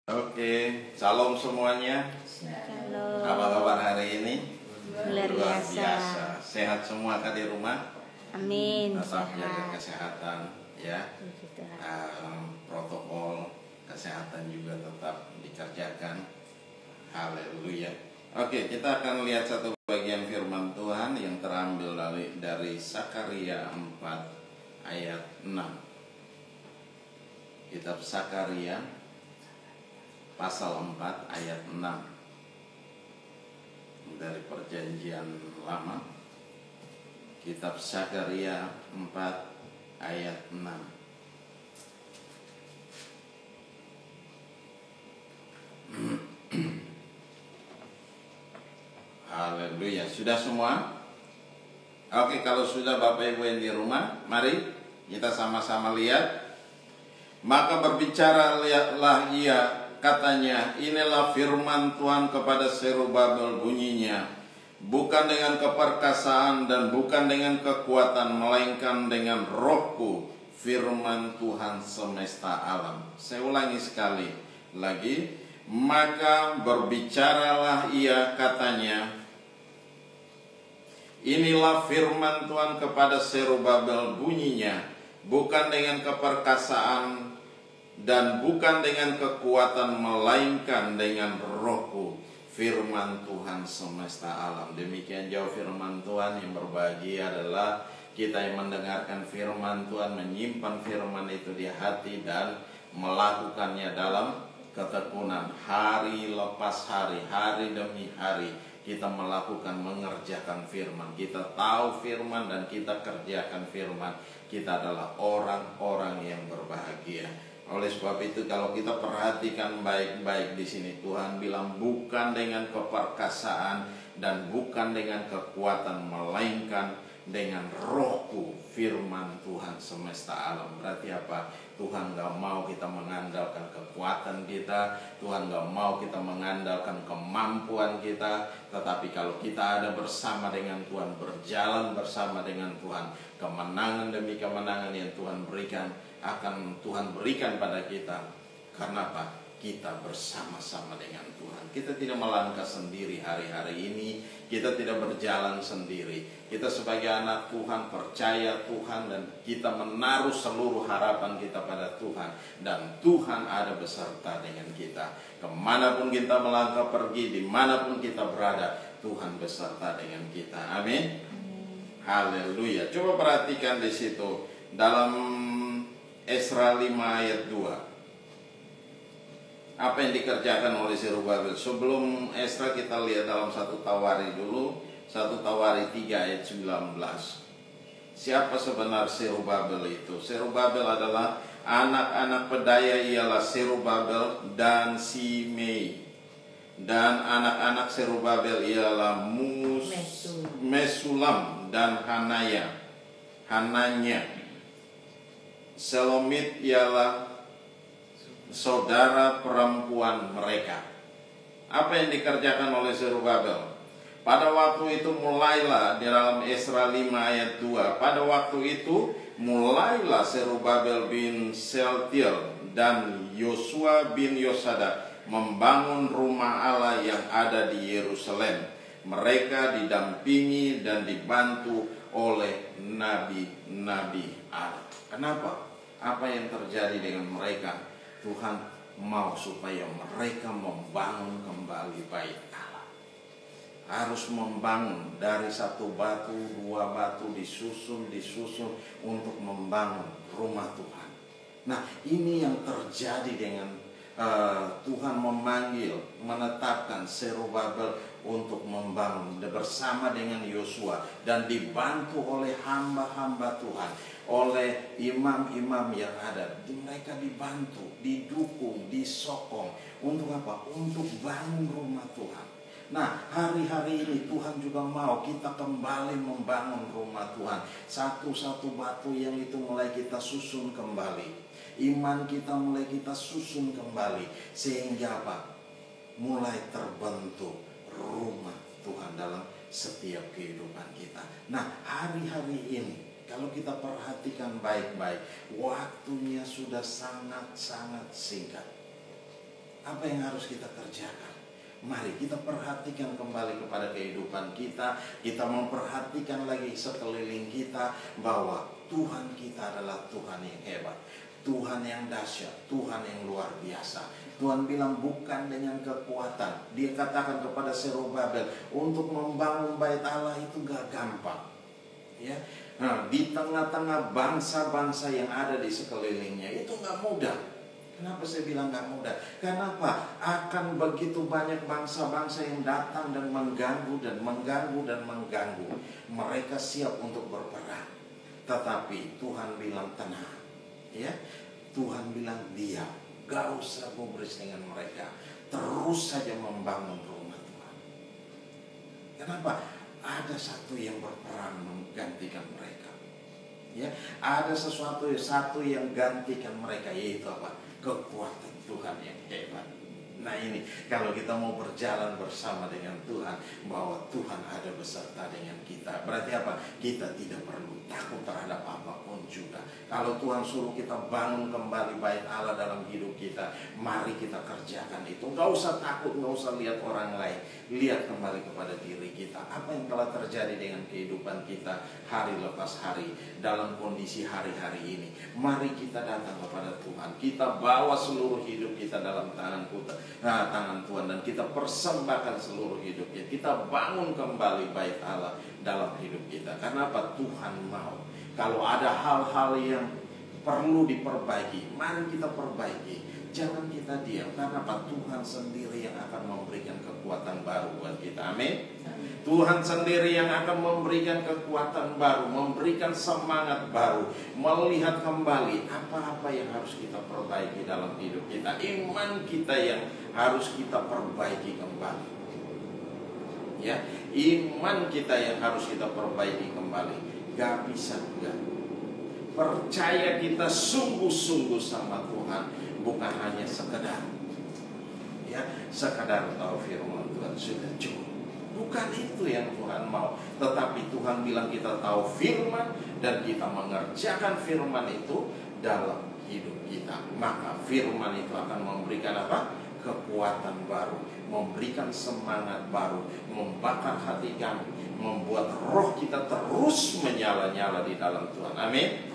Oke, salam semuanya. Shalom. Apa kabar hari ini? Luar biasa. Sehat semua kan di rumah? Amin. Tetap jaga Sehat. kesehatan ya. Puji Tuhan. Protokol kesehatan juga tetap dikerjakan. Haleluya. Oke, kita akan lihat satu bagian firman Tuhan yang terambil dari Sakaria 4 ayat 6. Kitab Sakaria pasal 4 ayat 6 dari Perjanjian Lama. Kitab Sakaria 4 ayat 6. Haleluya. Sudah semua? Oke, kalau sudah Bapak Ibu yang di rumah, mari kita sama-sama lihat. Maka berbicaralah ia, katanya, inilah firman Tuhan kepada Zerubabel, bunyinya, bukan dengan keperkasaan dan bukan dengan kekuatan, melainkan dengan rohku, firman Tuhan semesta alam. Saya ulangi sekali lagi. Maka berbicaralah ia, katanya, inilah firman Tuhan kepada Zerubabel, bunyinya, bukan dengan keperkasaan dan bukan dengan kekuatan, melainkan dengan rohku, firman Tuhan semesta alam. Demikian jauh firman Tuhan. Yang berbahagia adalah kita yang mendengarkan firman Tuhan, menyimpan firman itu di hati dan melakukannya dalam ketekunan. Hari lepas hari, hari demi hari kita melakukan, mengerjakan firman. Kita tahu firman dan kita kerjakan firman. Kita adalah orang-orang yang berbahagia. Oleh sebab itu, kalau kita perhatikan baik-baik di sini, Tuhan bilang bukan dengan keperkasaan dan bukan dengan kekuatan, melainkan dengan rohku, firman Tuhan semesta alam. Berarti apa? Tuhan gak mau kita mengandalkan kekuatan kita, Tuhan gak mau kita mengandalkan kemampuan kita, tetapi kalau kita ada bersama dengan Tuhan, berjalan bersama dengan Tuhan, kemenangan demi kemenangan yang Tuhan berikan, akan Tuhan berikan pada kita. Karena apa? Kita bersama-sama dengan Tuhan. Kita tidak melangkah sendiri hari-hari ini. Kita tidak berjalan sendiri. Kita sebagai anak Tuhan percaya Tuhan, dan kita menaruh seluruh harapan kita pada Tuhan. Dan Tuhan ada beserta dengan kita. Kemanapun kita melangkah pergi, dimanapun kita berada, Tuhan beserta dengan kita. Amin. Haleluya. Coba perhatikan di situ dalam Esra 5 ayat 2. Apa yang dikerjakan oleh Zerubabel? Sebelum Esra kita lihat dalam 1 Tawari dulu. 1 Tawari 3 ayat 19. Siapa sebenarnya Zerubabel itu? Zerubabel adalah anak-anak pedaya, ialah Zerubabel dan Simei. Dan anak-anak Zerubabel ialah Mesulam dan Hananya. Selomit ialah saudara perempuan mereka. Apa yang dikerjakan oleh Zerubabel? Pada waktu itu mulailah di dalam Esra 5 ayat 2. Pada waktu itu mulailah Zerubabel bin Sealtiel dan Yosua bin Yosada membangun rumah Allah yang ada di Yerusalem. Mereka didampingi dan dibantu oleh nabi-nabi Allah. Kenapa? Apa yang terjadi dengan mereka? Tuhan mau supaya mereka membangun kembali bait Allah. Harus membangun dari 1 batu, 2 batu, disusun untuk membangun rumah Tuhan. Nah, ini yang terjadi dengan Tuhan memanggil, menetapkan Zerubabel untuk membangun bersama dengan Yosua, dan dibantu oleh hamba-hamba Tuhan, oleh imam-imam yang ada. Mereka dibantu, didukung, disokong. Untuk apa? Untuk bangun rumah Tuhan. Nah, hari-hari ini Tuhan juga mau kita kembali membangun rumah Tuhan. Satu-satu batu yang itu mulai kita susun kembali. Iman kita mulai kita susun kembali. Sehingga apa? Mulai terbentuk rumah Tuhan dalam setiap kehidupan kita. Nah, hari-hari ini kalau kita perhatikan baik-baik, waktunya sudah sangat-sangat singkat. Apa yang harus kita kerjakan? Mari kita perhatikan kembali kepada kehidupan kita. Kita memperhatikan lagi sekeliling kita bahwa Tuhan kita adalah Tuhan yang hebat, Tuhan yang dahsyat, Tuhan yang luar biasa. Tuhan bilang bukan dengan kekuatan. Dia katakan kepada Zerubabel, untuk membangun bait Allah itu gak gampang. Ya, nah, di tengah-tengah bangsa-bangsa yang ada di sekelilingnya itu gak mudah. Kenapa saya bilang gak mudah? Karena apa? Akan begitu banyak bangsa-bangsa yang datang dan mengganggu dan mengganggu dan mengganggu. Mereka siap untuk berperang. Tetapi Tuhan bilang tenang. Ya, Tuhan bilang diam. Gak usah gubris dengan mereka. Terus saja membangun rumah Tuhan. Kenapa? Ada satu yang berperang menggantikan mereka. Ya, ada satu yang gantikan mereka, yaitu apa? Kekuatan Tuhan yang hebat. Nah ini, kalau kita mau berjalan bersama dengan Tuhan, bahwa Tuhan ada beserta dengan kita, berarti apa? Kita tidak perlu takut terhadap apapun juga. Kalau Tuhan suruh kita bangun kembali bait Allah dalam hidup kita, mari kita kerjakan itu. Gak usah takut, gak usah lihat orang lain. Lihat kembali kepada diri kita. Apa yang telah terjadi dengan kehidupan kita hari lepas hari dalam kondisi hari-hari ini. Mari kita datang kepada Tuhan. Kita bawa seluruh hidup kita dalam tangan Tuhan, dan kita persembahkan seluruh hidup kita. Kita bangun kembali bait Allah dalam hidup kita. Karena apa? Tuhan mau. Kalau ada hal-hal yang perlu diperbaiki, mari kita perbaiki. Jangan kita diam. Karena apa? Tuhan sendiri yang akan memberikan kekuatan baru buat kita. Amin. Tuhan sendiri yang akan memberikan kekuatan baru, memberikan semangat baru, melihat kembali apa-apa yang harus kita perbaiki dalam hidup kita. Iman kita yang harus kita perbaiki kembali. Ya, iman kita yang harus kita perbaiki kembali. Gak bisa enggak. Percaya kita sungguh-sungguh sama Tuhan, bukan hanya sekedar tahu firman Tuhan sudah cukup. Bukan itu yang Tuhan mau. Tetapi Tuhan bilang kita tahu firman dan kita mengerjakan firman itu dalam hidup kita. Maka firman itu akan memberikan apa? Kekuatan baru, memberikan semangat baru, membakar hati kami, membuat roh kita terus menyala-nyala di dalam Tuhan. Amin.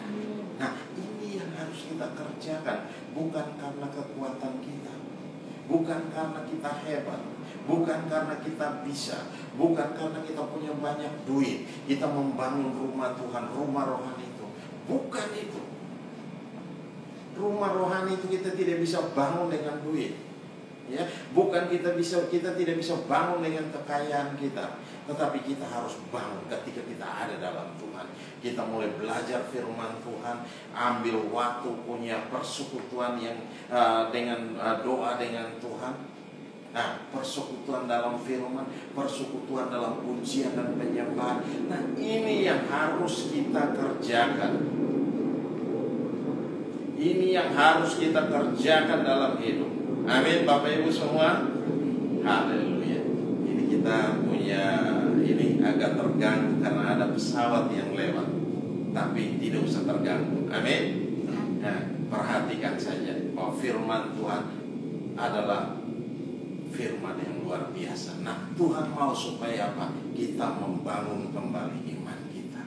Nah, ini yang harus kita kerjakan. Bukan karena kekuatan kita, bukan karena kita hebat, bukan karena kita bisa, bukan karena kita punya banyak duit, kita membangun rumah Tuhan, rumah rohani itu. Bukan itu. Rumah rohani itu kita tidak bisa bangun dengan duit. Ya, bukan kita tidak bisa bangun dengan kekayaan kita, tetapi kita harus bangun ketika kita ada dalam Tuhan. Kita mulai belajar firman Tuhan, ambil waktu punya persekutuan yang dengan doa dengan Tuhan. Nah, persekutuan dalam firman, persekutuan dalam ujian dan penyembahan. Nah, ini yang harus kita kerjakan. Ini yang harus kita kerjakan dalam hidup. Amin, Bapak Ibu semua. Haleluya. Ini kita punya, ini agak terganggu karena ada pesawat yang lewat. Tapi tidak usah terganggu. Amin. Nah, perhatikan saja bahwa firman Tuhan adalah firman yang luar biasa. Nah, Tuhan mau supaya apa? Kita membangun kembali iman kita.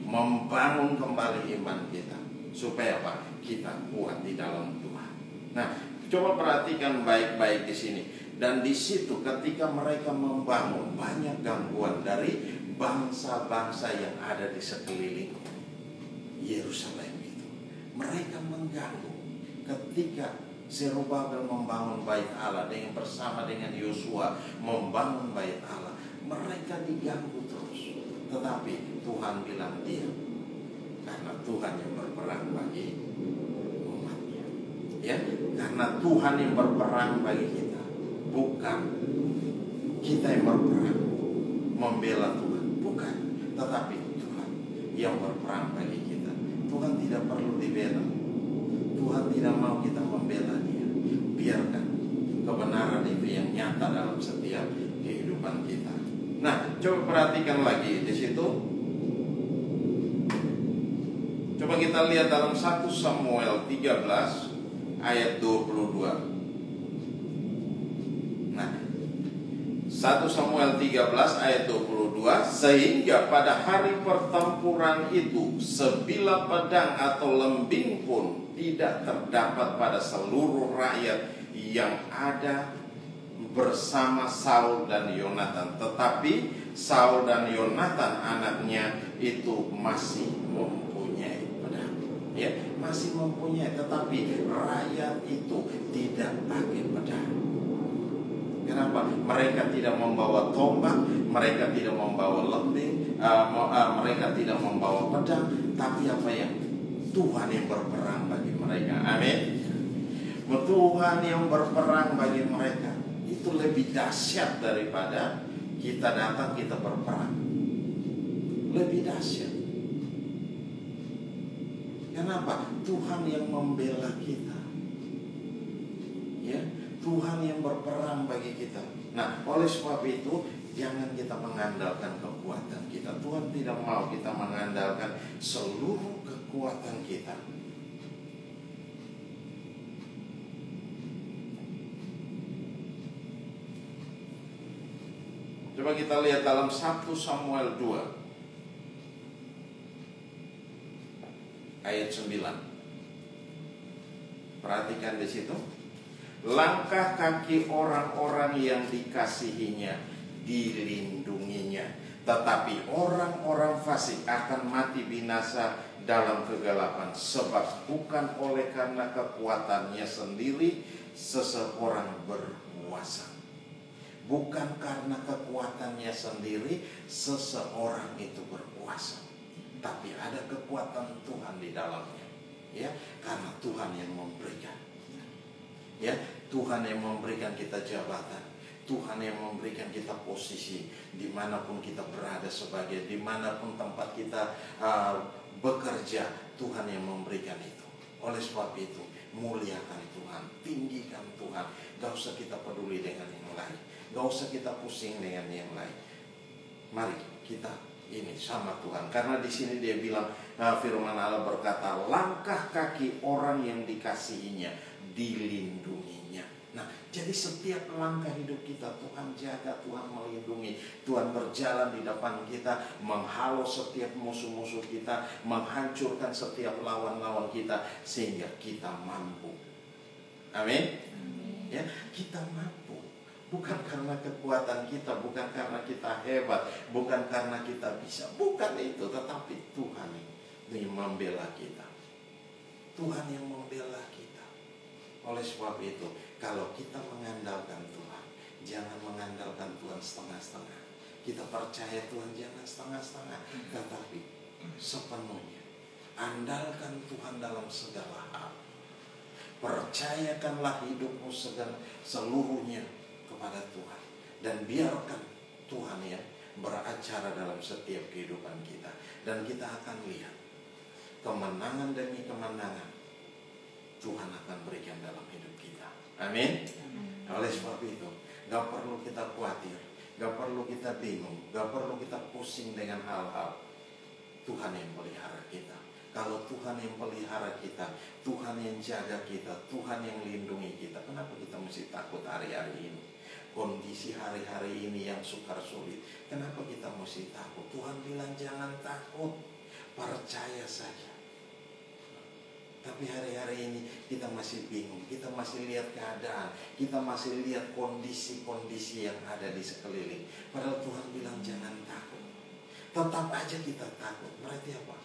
Membangun kembali iman kita. Supaya apa? Kita kuat di dalam Tuhan. Nah, coba perhatikan baik-baik di sini. Dan di situ ketika mereka membangun, banyak gangguan dari bangsa-bangsa yang ada di sekeliling Yerusalem itu. Mereka mengganggu. Ketika Zerubabel membangun bait Allah bersama dengan Yosua membangun bait Allah, mereka diganggu terus. Tetapi Tuhan bilang diam, karena Tuhan yang berperang bagi umatnya. Ya, karena Tuhan yang berperang bagi kita, bukan kita yang berperang membela Tuhan, bukan, tetapi Tuhan yang berperang bagi kita. Tuhan tidak perlu dibela. Tuhan tidak mau kita membela Dia. Biarkan kebenaran itu yang nyata dalam setiap kehidupan kita. Nah, coba perhatikan lagi di situ. Coba kita lihat dalam 1 Samuel 13 ayat 22. 1 Samuel 13 ayat 22, sehingga pada hari pertempuran itu sebilah pedang atau lembing pun tidak terdapat pada seluruh rakyat yang ada bersama Saul dan Yonatan. Tetapi Saul dan Yonatan anaknya itu masih mempunyai pedang. Ya, masih mempunyai, tetapi rakyat itu tidak pakai pedang. Kenapa? Mereka tidak membawa tombak, mereka tidak membawa lembing, mereka tidak membawa pedang, tapi apa yang Tuhan yang berperang bagi mereka. Amin. Tuhan yang berperang bagi mereka itu lebih dahsyat daripada kita datang kita berperang. Lebih dahsyat. Kenapa? Tuhan yang membela kita. Ya, Tuhan yang berperang bagi kita. Nah, oleh sebab itu jangan kita mengandalkan kekuatan kita. Tuhan tidak mau kita mengandalkan seluruh kekuatan kita. Coba kita lihat dalam 1 Samuel 2 ayat 9. Perhatikan di situ. Langkah kaki orang-orang yang dikasihinya dilindunginya, tetapi orang-orang fasik akan mati binasa dalam kegelapan, sebab bukan oleh karena kekuatannya sendiri seseorang berkuasa. Bukan karena kekuatannya sendiri seseorang itu berkuasa, tapi ada kekuatan Tuhan di dalamnya. Ya, karena Tuhan yang memberikan. Ya, Tuhan yang memberikan kita jabatan, Tuhan yang memberikan kita posisi dimanapun kita berada, sebagai dimanapun tempat kita bekerja, Tuhan yang memberikan itu. Oleh sebab itu, muliakan Tuhan, tinggikan Tuhan. Gak usah kita peduli dengan yang lain, gak usah kita pusing dengan yang lain. Mari kita ini sama Tuhan, karena di sini dia bilang, firman Allah berkata, langkah kaki orang yang dikasihinya dilindunginya. Nah, jadi setiap langkah hidup kita Tuhan jaga, Tuhan melindungi, Tuhan berjalan di depan kita, menghalau setiap musuh-musuh kita, menghancurkan setiap lawan-lawan kita, sehingga kita mampu. Amin. Ya, kita mampu. Bukan karena kekuatan kita, bukan karena kita hebat, bukan karena kita bisa, bukan itu, tetapi Tuhan yang membela kita. Tuhan yang membela kita. Oleh sebab itu, kalau kita mengandalkan Tuhan, jangan mengandalkan Tuhan setengah-setengah. Kita percaya Tuhan jangan setengah-setengah, tetapi sepenuhnya. Andalkan Tuhan dalam segala hal. Percayakanlah hidupmu seluruhnya kepada Tuhan, dan biarkan Tuhan ya beracara dalam setiap kehidupan kita, dan kita akan lihat kemenangan demi kemenangan Tuhan akan berikan dalam hidup kita. Amin. Oleh sebab itu, gak perlu kita khawatir, gak perlu kita bingung, gak perlu kita pusing dengan hal-hal. Tuhan yang pelihara kita. Kalau Tuhan yang pelihara kita, Tuhan yang jaga kita, Tuhan yang lindungi kita, kenapa kita mesti takut hari-hari ini? Kondisi hari-hari ini yang sukar sulit, kenapa kita mesti takut? Tuhan bilang jangan takut, percaya saja. Tapi hari-hari ini kita masih bingung, kita masih lihat keadaan, kita masih lihat kondisi-kondisi yang ada di sekeliling. Padahal Tuhan bilang jangan takut. Tetap aja kita takut. Berarti apa?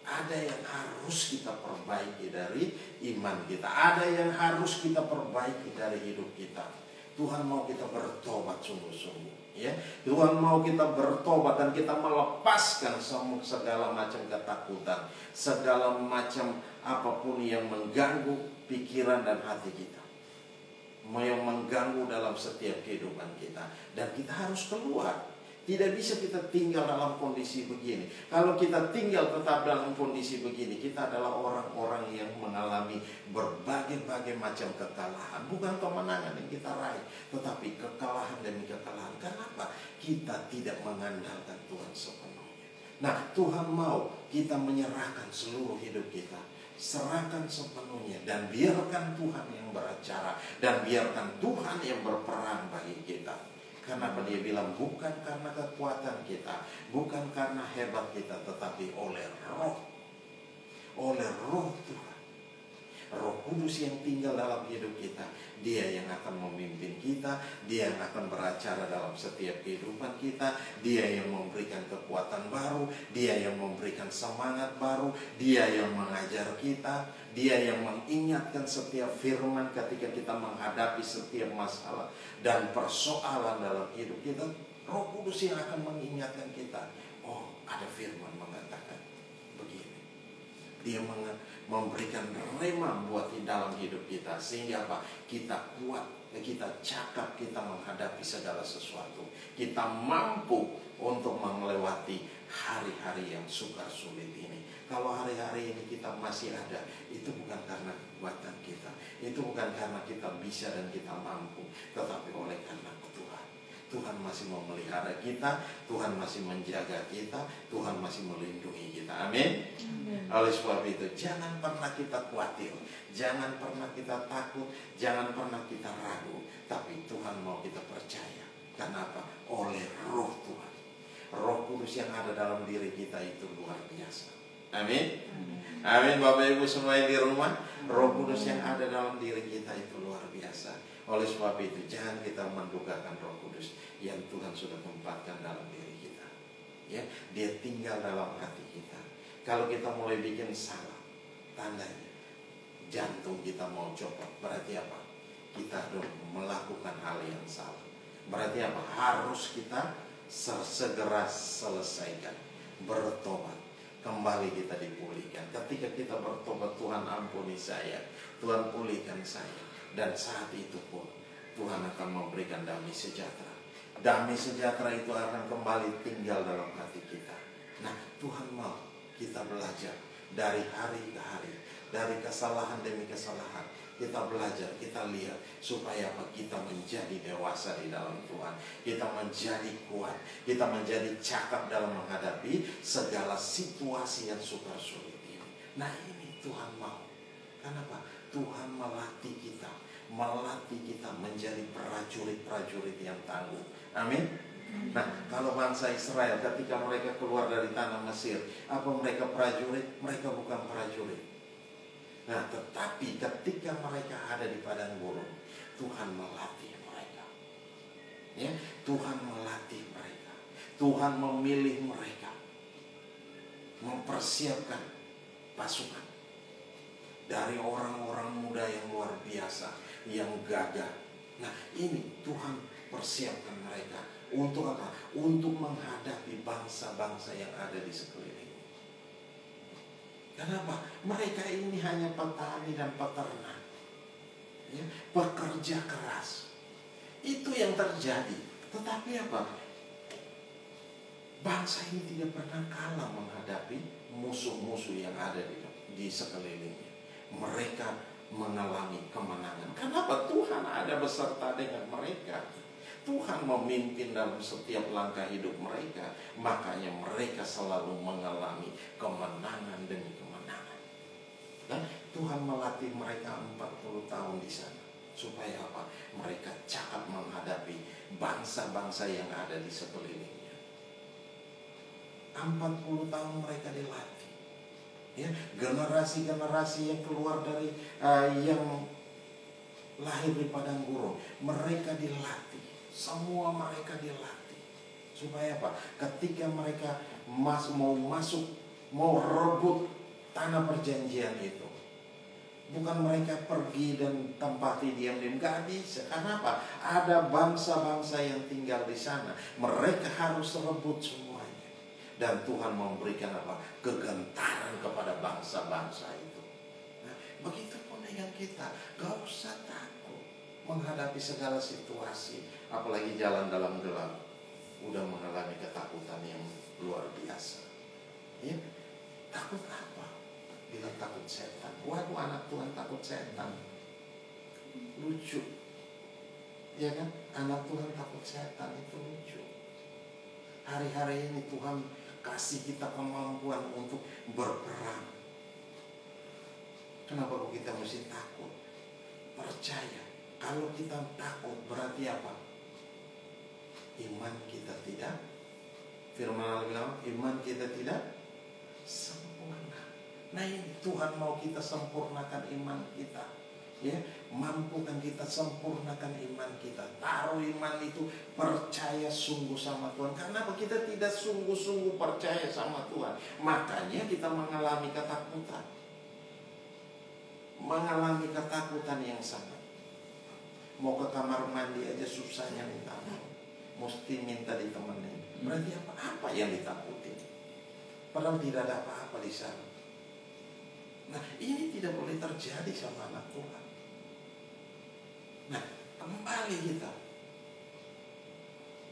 Ada yang harus kita perbaiki dari iman kita, ada yang harus kita perbaiki dari hidup kita. Tuhan mau kita bertobat sungguh-sungguh. Ya, Tuhan mau kita bertobat dan kita melepaskan segala macam ketakutan, segala macam apapun yang mengganggu pikiran dan hati kita, yang mengganggu dalam setiap kehidupan kita, dan kita harus keluar. Tidak bisa kita tinggal dalam kondisi begini. Kalau kita tinggal tetap dalam kondisi begini, kita adalah orang-orang yang mengalami berbagai-bagai macam kekalahan. Bukan kemenangan yang kita raih, tetapi kekalahan demi kekalahan. Kenapa? Kita tidak mengandalkan Tuhan sepenuhnya. Nah, Tuhan mau kita menyerahkan seluruh hidup kita. Serahkan sepenuhnya dan biarkan Tuhan yang beracara, dan biarkan Tuhan yang berperang bagi kita. Kenapa dia bilang bukan karena kekuatan kita, bukan karena hebat kita, tetapi oleh roh. Oleh roh Tuhan. Roh Kudus yang tinggal dalam hidup kita, Dia yang akan memimpin kita, Dia yang akan beracara dalam setiap kehidupan kita, Dia yang memberikan kekuatan baru, Dia yang memberikan semangat baru, Dia yang mengajar kita, Dia yang mengingatkan setiap firman ketika kita menghadapi setiap masalah dan persoalan dalam hidup kita. Roh Kudus yang akan mengingatkan kita, oh ada firman mengatakan begini. Dia memberikan rema buat di dalam hidup kita, sehingga apa? Kita kuat, kita cakap, kita menghadapi segala sesuatu. Kita mampu untuk melewati hari-hari yang sukar sulit ini. Kalau hari-hari ini kita masih ada, itu bukan karena kekuatan kita, itu bukan karena kita bisa dan kita mampu, tetapi oleh karena Tuhan. Tuhan masih memelihara kita, Tuhan masih menjaga kita, Tuhan masih melindungi kita. Amin. Oleh sebab itu, jangan pernah kita khawatir, jangan pernah kita takut, jangan pernah kita ragu, tapi Tuhan mau kita percaya. Kenapa? Oleh roh Tuhan. Roh Kudus yang ada dalam diri kita itu luar biasa. Amin. Amin. Bapak Ibu semua yang di rumah, Roh Kudus yang ada dalam diri kita itu luar biasa. Oleh sebab itu, jangan kita mendugakan Roh Kudus yang Tuhan sudah tempatkan dalam diri kita. Ya, Dia tinggal dalam hati kita. Kalau kita mulai bikin salah, tandanya jantung kita mau copot. Berarti apa? Kita melakukan hal yang salah. Berarti apa? Harus kita segera selesaikan. Bertobat. Kembali kita dipulihkan. Ketika kita bertobat, Tuhan ampuni saya, Tuhan pulihkan saya. Dan saat itu pun Tuhan akan memberikan damai sejahtera. Damai sejahtera itu akan kembali tinggal dalam hati kita. Nah, Tuhan mau kita belajar dari hari ke hari, dari kesalahan demi kesalahan. Kita belajar, kita lihat supaya apa? Kita menjadi dewasa di dalam Tuhan. Kita menjadi kuat, kita menjadi cakap dalam menghadapi segala situasi yang sukar sulit ini. Nah, ini Tuhan mau. Kenapa? Tuhan melatih kita menjadi prajurit-prajurit yang tangguh. Amin. Nah, kalau bangsa Israel ketika mereka keluar dari tanah Mesir, apa mereka prajurit? Mereka bukan prajurit. Nah, tetapi ketika mereka ada di padang gurun, Tuhan melatih mereka. Ya, Tuhan melatih mereka. Tuhan memilih mereka, mempersiapkan pasukan dari orang-orang muda yang luar biasa, yang gagah. Nah, ini Tuhan persiapkan mereka. Untuk apa? Untuk menghadapi bangsa-bangsa yang ada di sekeliling. Kenapa? Mereka ini hanya petani dan peternak, ya, pekerja keras. Itu yang terjadi. Tetapi apa? Bangsa ini tidak pernah kalah menghadapi musuh-musuh yang ada di sekelilingnya. Mereka mengalami kemenangan. Kenapa? Tuhan ada beserta dengan mereka. Tuhan memimpin dalam setiap langkah hidup mereka. Makanya mereka selalu mengalami kemenangan demi kemenangan. Dan Tuhan melatih mereka 40 tahun di sana. Supaya apa? Mereka cakap menghadapi bangsa-bangsa yang ada di sekelilingnya. 40 tahun mereka dilatih. Ya, generasi-generasi yang keluar dari yang lahir di padang gurun, mereka dilatih. Semua mereka dilatih. Supaya apa? Ketika mereka mau rebut tanah perjanjian itu, bukan mereka pergi dan tempati diam-diam, gak bisa. Karena apa? Ada bangsa-bangsa yang tinggal di sana. Mereka harus rebut semuanya. Dan Tuhan memberikan apa? Kegentaran kepada bangsa-bangsa itu. Nah, begitu pun dengan kita. Gak usah takut menghadapi segala situasi. Apalagi jalan dalam gelap, udah mengalami ketakutan yang luar biasa. Ya, takut apa? Bilang takut setan. Waduh, anak Tuhan takut setan. Lucu. Ya kan? Anak Tuhan takut setan itu lucu. Hari-hari ini Tuhan kasih kita kemampuan untuk berperang. Kenapa kok kita mesti takut? Percaya. Kalau kita takut berarti apa? iman kita tidak, firman Allah bilang, iman kita tidak sempurna. Nah ini Tuhan mau kita sempurnakan iman kita, ya, mampukan kita sempurnakan iman kita. Taruh iman itu percaya sungguh sama Tuhan. Karena kita tidak sungguh-sungguh percaya sama Tuhan, makanya kita mengalami ketakutan. Mengalami ketakutan yang sangat. Mau ke kamar mandi aja susahnya minta ampun, mesti minta ditemenin. Berarti apa yang ditakutin? Padahal tidak ada apa-apa di sana. Nah ini tidak boleh terjadi sama anak Tuhan. Nah kembali kita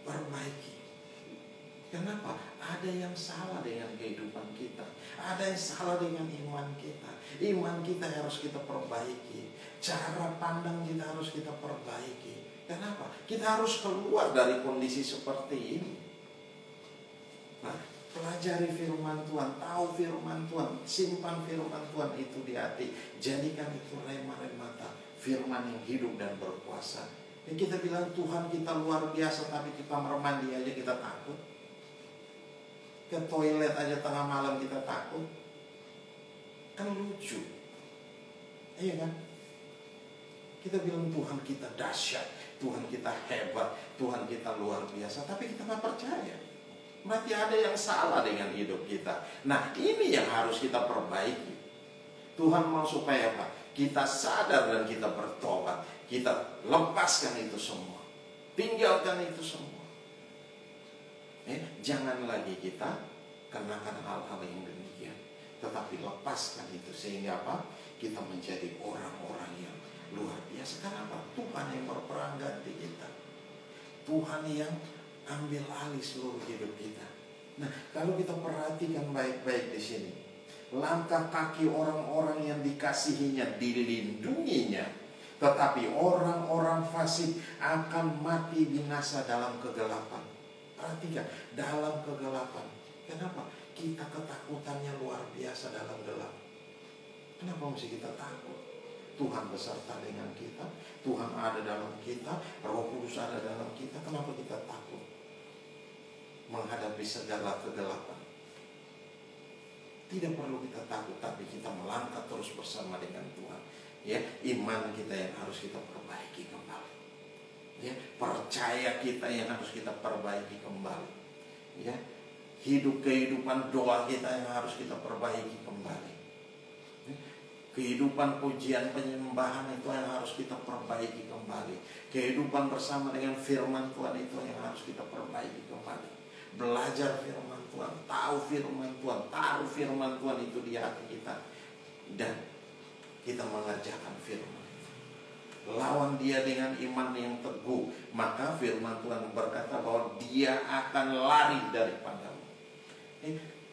perbaiki. Kenapa? Ada yang salah dengan kehidupan kita, ada yang salah dengan iman kita. Iman kita harus kita perbaiki, cara pandang kita harus kita perbaiki. Kenapa? Kita harus keluar dari kondisi seperti ini. Nah, pelajari firman Tuhan, tahu firman Tuhan, simpan firman Tuhan itu di hati, jadikan itu rema-remata, firman yang hidup dan berkuasa. Ya, kita bilang Tuhan kita luar biasa, tapi di kamar mandi aja kita takut. Ke toilet aja tengah malam kita takut. Kan lucu. Iya kan? Kita bilang Tuhan kita dahsyat, Tuhan kita hebat, Tuhan kita luar biasa, tapi kita gak percaya. Berarti ada yang salah dengan hidup kita. Nah ini yang harus kita perbaiki. Tuhan mau supaya apa? Kita sadar dan kita bertobat. Kita lepaskan itu semua, tinggalkan itu semua. Jangan lagi kita kenakan hal-hal yang demikian, tetapi lepaskan itu sehingga apa? Kita menjadi orang-orang yang luar biasa. Kenapa? Tuhan yang berperang ganti kita, Tuhan yang ambil alih seluruh hidup kita. Nah, kalau kita perhatikan baik-baik di sini, langkah kaki orang-orang yang dikasihinya dilindunginya, tetapi orang-orang fasik akan mati binasa dalam kegelapan. Perhatikan, dalam kegelapan. Kenapa? Kita ketakutannya luar biasa dalam gelap. Kenapa mesti kita takut? Tuhan beserta dengan kita, Tuhan ada dalam kita, Roh Kudus ada dalam kita. Kenapa kita takut menghadapi segala kegelapan? Tidak perlu kita takut, tapi kita melangkah terus bersama dengan Tuhan. Ya, iman kita yang harus kita perbaiki kembali. Ya, percaya kita yang harus kita perbaiki kembali. Ya, kehidupan doa kita yang harus kita perbaiki kembali. Ya, kehidupan pujian penyembahan itu yang harus kita perbaiki kembali. Kehidupan bersama dengan firman Tuhan itu yang harus kita perbaiki kembali. Belajar firman Tuhan, tahu firman Tuhan, taruh firman Tuhan itu di hati kita, dan kita mengerjakan firman. Lawan dia dengan iman yang teguh, maka firman Tuhan berkata bahwa dia akan lari daripadamu.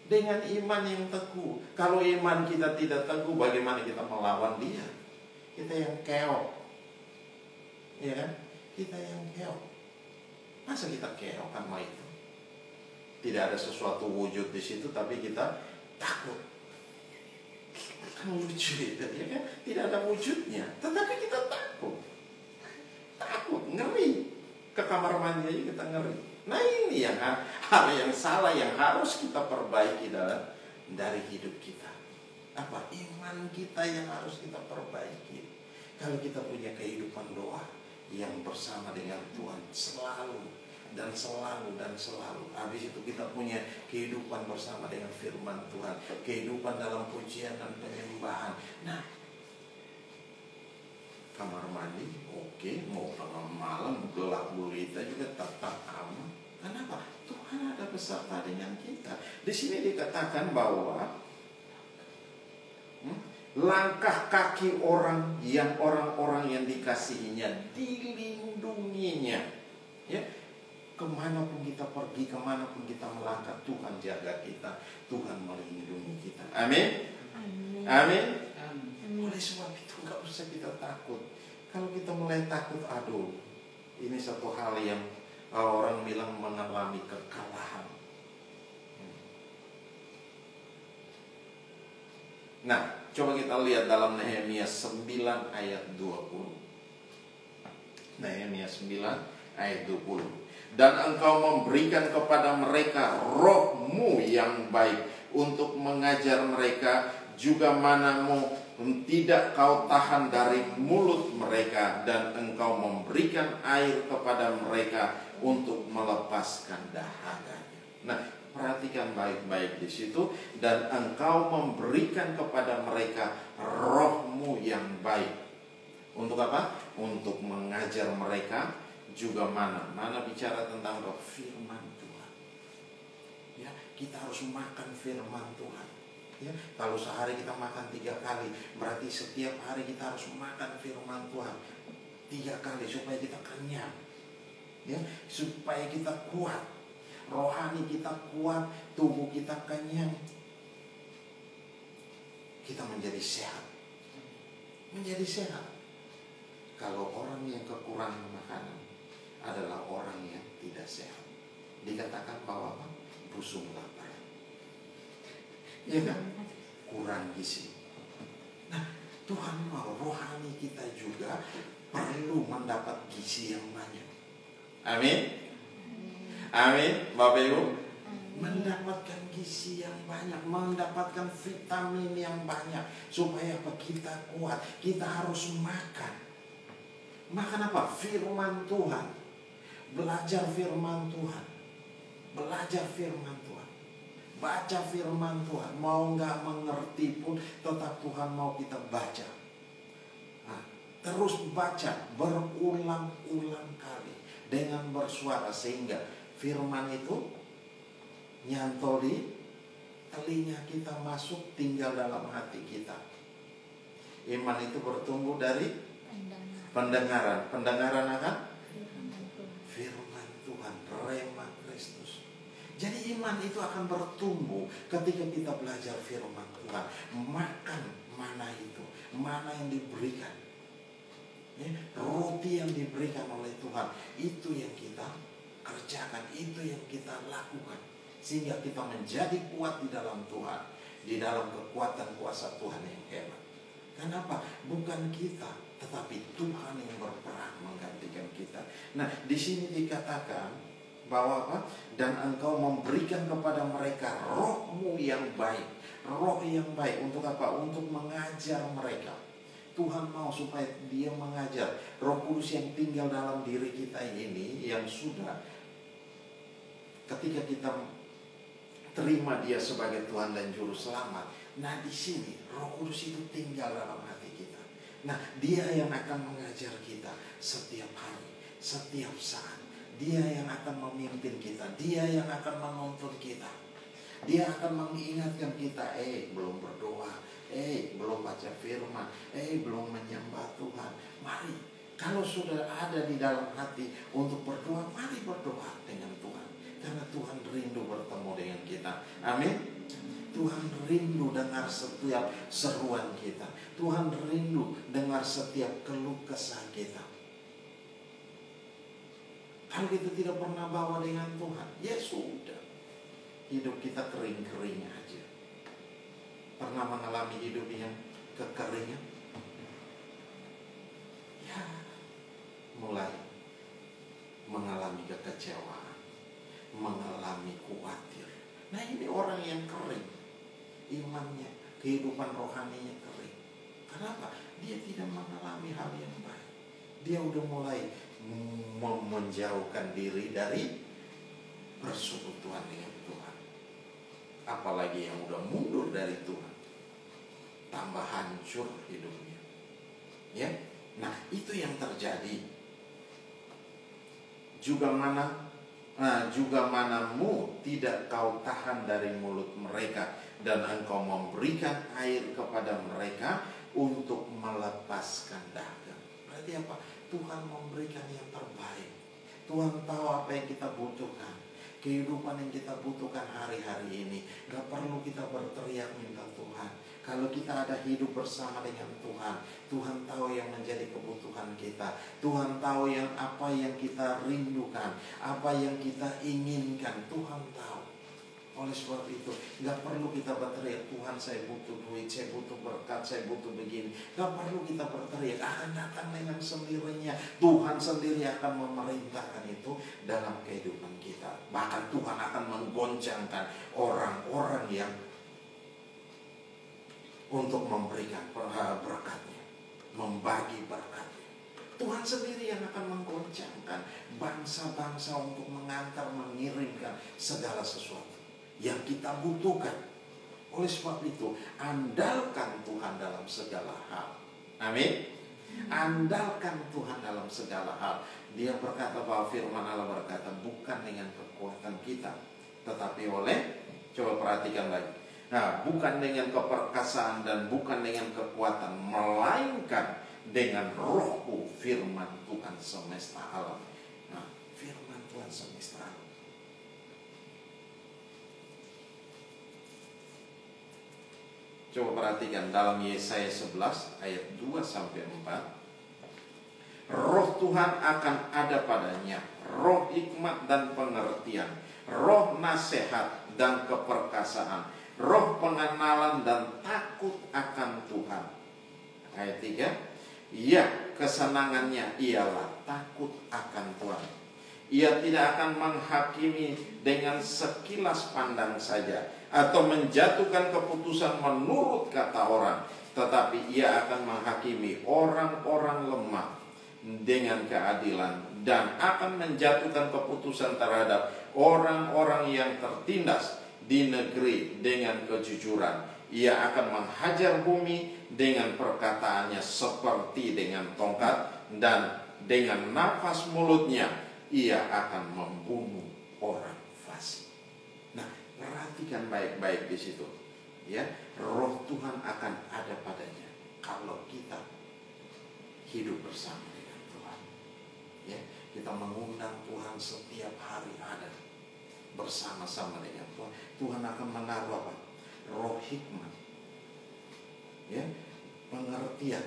Dengan iman yang teguh. Kalau iman kita tidak teguh, bagaimana kita melawan dia? Kita yang keok, ya kan? Kita yang keok. Masa kita keok sama itu? Tidak ada sesuatu wujud di situ, tapi kita takut. Kan lucu itu, ya kan? Tidak ada wujudnya, tetapi kita takut, ngeri. Ke kamar mandi aja kita ngeri. Nah ini yang hal yang salah yang harus kita perbaiki dari hidup kita. Apa? Iman kita yang harus kita perbaiki. Kalau kita punya kehidupan doa yang bersama dengan Tuhan selalu dan selalu dan selalu. Habis itu kita punya kehidupan bersama dengan firman Tuhan, kehidupan dalam pujian dan penyembahan. Nah, kamar mandi oke, mau tengah malam gelap gulita juga tetap aman. Kenapa? Tuhan ada beserta dengan kita. Di sini dikatakan bahwa langkah kaki orang-orang yang dikasihinya dilindunginya. Ya, kemanapun kita pergi, kemanapun kita melangkah, Tuhan jaga kita, Tuhan melindungi kita. Amin. Amin. Oleh sebab itu nggak usah kita takut. Kalau kita mulai takut, aduh, ini satu hal yang orang bilang mengalami kekalahan. Nah, coba kita lihat dalam Nehemia 9 ayat 20. Nehemia 9 Ayat 20. Dan engkau memberikan kepada mereka roh-Mu yang baik untuk mengajar mereka, juga mana-Mu tidak kau tahan dari mulut mereka, dan engkau memberikan air kepada mereka untuk melepaskan dahaganya. Nah, perhatikan baik-baik di situ. Dan engkau memberikan kepada mereka roh-Mu yang baik. Untuk apa? Untuk mengajar mereka, juga mana bicara tentang firman Tuhan. Ya, kita harus makan firman Tuhan. Ya, kalau sehari kita makan 3 kali, berarti setiap hari kita harus makan firman Tuhan 3 kali supaya kita kenyang. Ya, supaya kita kuat, rohani kita kuat, tubuh kita kenyang, kita menjadi sehat. Menjadi sehat. Kalau orang yang kekurangan makanan adalah orang yang tidak sehat. Dikatakan bahwa busung lapar. Iya kan? Kurang gizi. Nah, Tuhan mau rohani kita juga perlu mendapat gizi yang banyak. Amin. Amin, Bapak Ibu. Mendapatkan gizi yang banyak, mendapatkan vitamin yang banyak, supaya apa? Kita kuat. Kita harus makan. Makan apa? Firman Tuhan. Belajar firman Tuhan. Belajar firman Tuhan. Baca firman Tuhan. Mau gak mengerti pun, tetap Tuhan mau kita baca. Nah, terus baca berulang-ulang kali dengan bersuara, sehingga firman itu nyantol di telinga kita, masuk, tinggal dalam hati kita. Iman itu bertumbuh dari pendengaran. Pendengaran akan firman Tuhan, rema Kristus. Jadi iman itu akan bertumbuh ketika kita belajar firman Tuhan. Makan mana itu, mana yang diberikan, ya, roti yang diberikan oleh Tuhan, itu yang kita kerjakan, itu yang kita lakukan, sehingga kita menjadi kuat di dalam Tuhan, di dalam kekuatan kuasa Tuhan yang hebat. Kenapa? Bukan kita, tetapi Tuhan yang berperan menggantikan kita. Nah, di sini dikatakan bahwa apa? Dan engkau memberikan kepada mereka roh-Mu yang baik. Roh yang baik untuk apa? Untuk mengajar mereka. Tuhan mau supaya Dia mengajar. Roh Kudus yang tinggal dalam diri kita ini, yang sudah, ketika kita terima Dia sebagai Tuhan dan Juru Selamat, nah di sini Roh Kudus itu tinggal dalam hati kita. Nah, Dia yang akan mengajar kita setiap hari, setiap saat. Dia yang akan memimpin kita. Dia yang akan menuntun kita. Dia akan mengingatkan kita, belum berdoa, belum baca firman, belum menyembah Tuhan. Mari, kalau sudah ada di dalam hati untuk berdoa, mari berdoa dengan Tuhan. Karena Tuhan rindu bertemu dengan kita. Amin. Tuhan rindu dengar setiap seruan kita. Tuhan rindu dengar setiap keluh kesah kita. Kalau kita tidak pernah bawa dengan Tuhan, ya sudah, hidup kita kering-kering aja. Pernah mengalami hidup yang kekeringan? Ya, mulai mengalami kekecewaan, mengalami khawatir. Nah, ini orang yang kering, imannya, kehidupan rohaninya kering. Kenapa? Dia tidak mengalami hal yang baik. Dia udah mulai menjauhkan diri dari persekutuan dengan Tuhan. Apalagi yang udah mundur dari Tuhan, tambah hancur hidupnya. Ya, nah itu yang terjadi. Juga mana-Mu tidak kau tahan dari mulut mereka, dan engkau memberikan air kepada mereka untuk melepaskan dahaga. Berarti apa? Tuhan memberikan yang terbaik. Tuhan tahu apa yang kita butuhkan. Kehidupan yang kita butuhkan hari-hari ini. Gak perlu kita berteriak minta Tuhan. Kalau kita ada hidup bersama dengan Tuhan, Tuhan tahu yang menjadi kebutuhan kita. Tuhan tahu apa yang kita rindukan, apa yang kita inginkan. Tuhan tahu. Oleh sebab itu, gak perlu kita berteriak, Tuhan saya butuh duit, saya butuh berkat, saya butuh begini. Gak perlu kita berteriak, akan datang dengan sendirinya. Tuhan sendiri akan memerintahkan itu dalam kehidupan kita. Bahkan Tuhan akan menggoncangkan orang-orang yang untuk memberikan berkatnya, membagi berkatnya. Tuhan sendiri yang akan menggoncangkan bangsa-bangsa untuk mengantar, mengirimkan segala sesuatu yang kita butuhkan. Oleh sebab itu, andalkan Tuhan dalam segala hal. Amin. Andalkan Tuhan dalam segala hal. Dia berkata bahwa firman Allah berkata, bukan dengan kekuatan kita, tetapi oleh, coba perhatikan lagi. Nah, bukan dengan keperkasaan dan bukan dengan kekuatan, melainkan dengan Rohku, firman Tuhan semesta alam. Nah, firman Tuhan semesta alam. Coba perhatikan dalam Yesaya 11 ayat 2-4. Roh Tuhan akan ada padanya, roh hikmat dan pengertian, roh nasihat dan keperkasaan, roh pengenalan dan takut akan Tuhan. Ayat 3. Ya, kesenangannya ialah takut akan Tuhan. Ia tidak akan menghakimi dengan sekilas pandang saja, atau menjatuhkan keputusan menurut kata orang, tetapi ia akan menghakimi orang-orang lemah dengan keadilan, dan akan menjatuhkan keputusan terhadap orang-orang yang tertindas di negeri dengan kejujuran. Ia akan menghajar bumi dengan perkataannya seperti dengan tongkat, dan dengan nafas mulutnya ia akan membunuh orang fasik. Nah, perhatikan baik-baik di situ. Ya, Roh Tuhan akan ada padanya kalau kita hidup bersama dengan Tuhan. Ya, kita mengundang Tuhan setiap hari ada bersama-sama dengan Tuhan. Tuhan akan menaruh apa? Roh hikmat, ya, pengertian,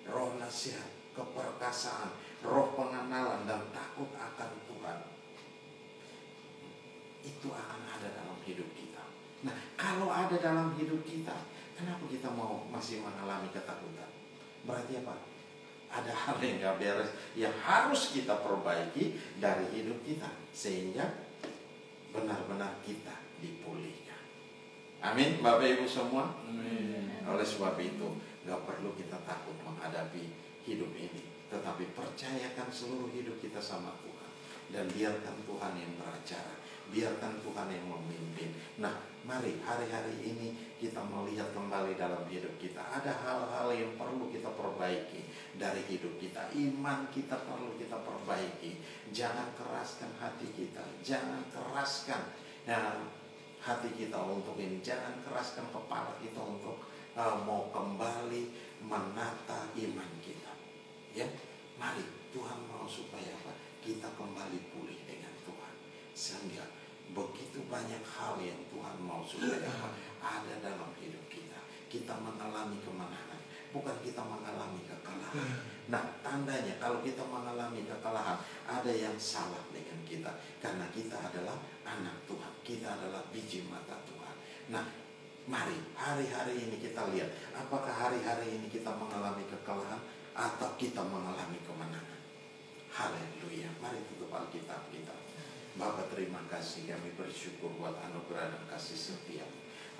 roh nasihat, keperkasaan, roh pengenalan dan takut akan Tuhan. Itu akan ada dalam hidup kita. Nah, kalau ada dalam hidup kita, kenapa kita mau masih mengalami ketakutan? Berarti apa? Ada hal yang gak beres yang harus kita perbaiki dari hidup kita, sehingga benar-benar kita dipulihkan. Amin, Bapak Ibu semua. Amin. Oleh sebab itu, gak perlu kita takut menghadapi hidup ini, tetapi percayakan seluruh hidup kita sama Tuhan, dan biarkan Tuhan yang beracara, biarkan Tuhan yang memimpin. Nah, mari hari-hari ini kita melihat kembali dalam hidup kita. Ada hal-hal yang perlu kita perbaiki dari hidup kita. Iman kita perlu kita perbaiki. Jangan keraskan hati kita, jangan keraskan hati kita untuk ini. Jangan keraskan kepala kita untuk mau kembali menata iman kita. Ya, mari Tuhan mau supaya apa? Kita kembali pulih dengan Tuhan, sehingga begitu banyak hal yang Tuhan mau supaya apa? Ada dalam hidup kita. Kita mengalami kemenangan, bukan kita mengalami kekalahan. Nah, tandanya kalau kita mengalami kekalahan, ada yang salah dengan kita, karena kita adalah anak Tuhan, kita adalah biji mata Tuhan. Nah, mari hari-hari ini kita lihat, apakah hari-hari ini kita mengalami kekalahan atau kita mengalami kemenangan. Haleluya. Mari tutup Alkitab kita. Bapa, terima kasih, kami bersyukur buat anugerah dan kasih setia.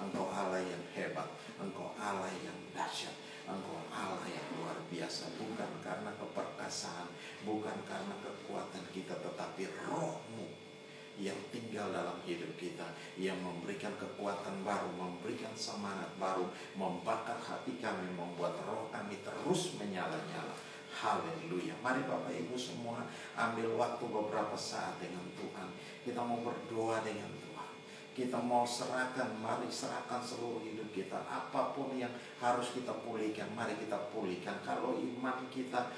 Engkau Allah yang hebat, Engkau Allah yang dahsyat, Engkau Allah yang luar biasa. Bukan karena keperkasaan, bukan karena kekuatan kita, tetapi Roh-Mu yang tinggal dalam hidup kita, yang memberikan kekuatan baru, memberikan semangat baru, membakar hati kami, membuat roh kami terus menyala-nyala. Haleluya. Mari Bapak Ibu semua ambil waktu beberapa saat dengan Tuhan. Kita mau berdoa dengan Tuhan. Kita mau serahkan, mari serahkan seluruh hidup kita. Apapun yang harus kita pulihkan, mari kita pulihkan. Kalau iman kita,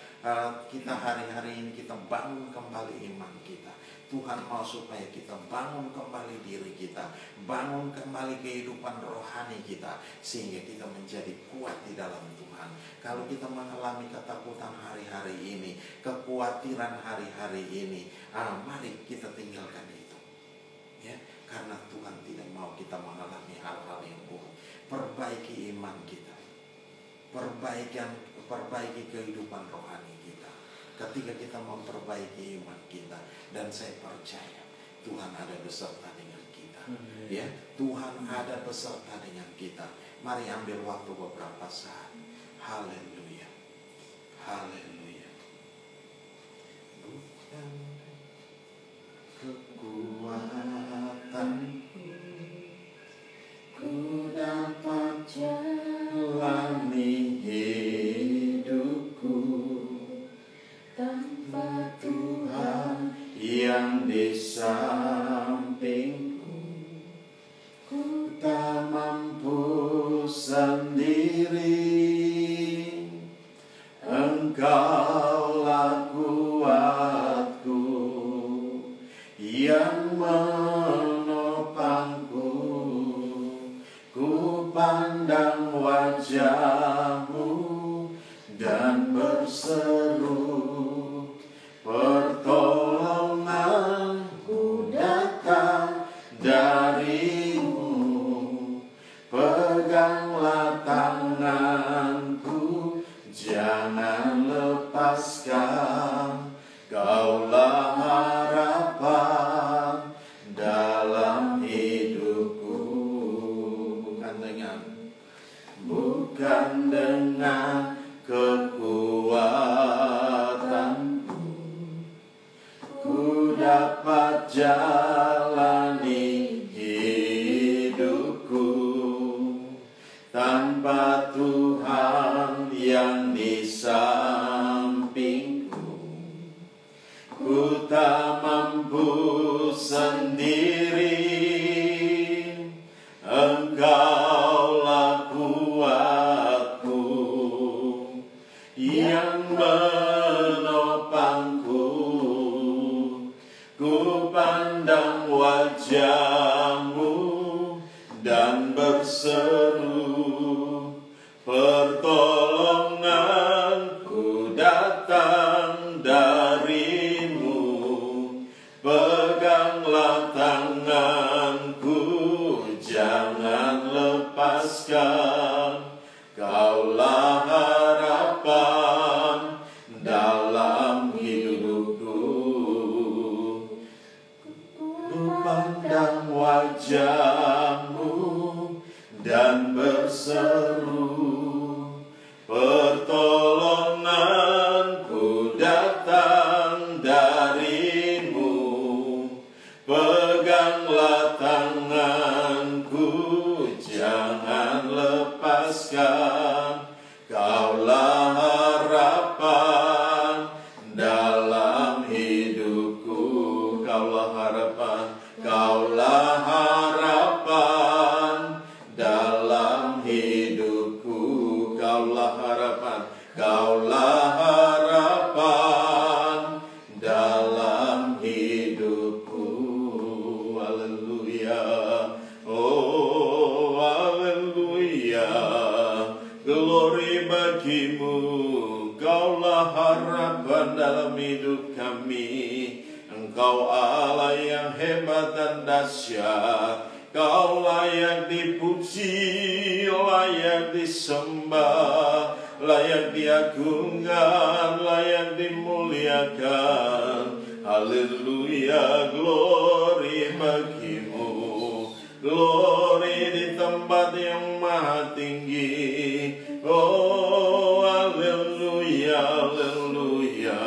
kita hari-hari ini kita bangun kembali iman kita. Tuhan mau supaya kita bangun kembali diri kita, bangun kembali kehidupan rohani kita, sehingga kita menjadi kuat di dalam Tuhan. Kalau kita mengalami ketakutan hari-hari ini, kekhawatiran hari-hari ini, mari kita tinggalkan itu. Ya, Karena Tuhan tidak mau kita mengalami hal-hal yang buruk. Perbaiki iman kita, perbaiki kehidupan rohani kita. Ketika kita memperbaiki iman kita, dan saya percaya Tuhan ada beserta dengan kita. Ya, Tuhan ada beserta dengan kita. Mari ambil waktu beberapa saat. Haleluya, haleluya. Bukan kekuatan ku dapat jalani hidupku tanpa Tuhan yang di sampingku. Ku tak mampu sendiri, Engkaulah kuatku yang menopangku. Ku pandang wajah-Mu dan berseru, pertolonganku datang dari-Mu. Peganglah tanganku, jangan lepaskan. Kaulah harapan dalam hidupku. Bukan dengan kekuatanku ku dapat jalani hidupku tanpa Tuhan yang di sampingku. Ku tak mampu sendiri, Engkaulah kuatku yang menopangku. Ku pandang wajah-Mu dan berseru, pertolonganku datang dari-Mu. Peganglah tanganku, jangan lepaskan. Kaulah harapan dalam hidupku. Ku pandang wajah-Mu dan berseru, pertolonganku datang dari-Mu. Peganglah tanganku, jangan lepaskan. Kaulah harapan dalam hidupku. Kaulah harapan, Kaulah harapan dalam hidupku. Kaulah harapan, Kaulah harapan dalam hidupku. Haleluya, oh haleluya. Glory bagi-Mu, Kaulah harapan dalam hidup kami. Engkau Allah yang hebat dan dahsyat. Kau layak dipuji, layak disembah, layak diagungkan, layak dimuliakan. Haleluya, glory bagi-Mu. Glory di tempat yang maha tinggi. Oh, haleluya, haleluya,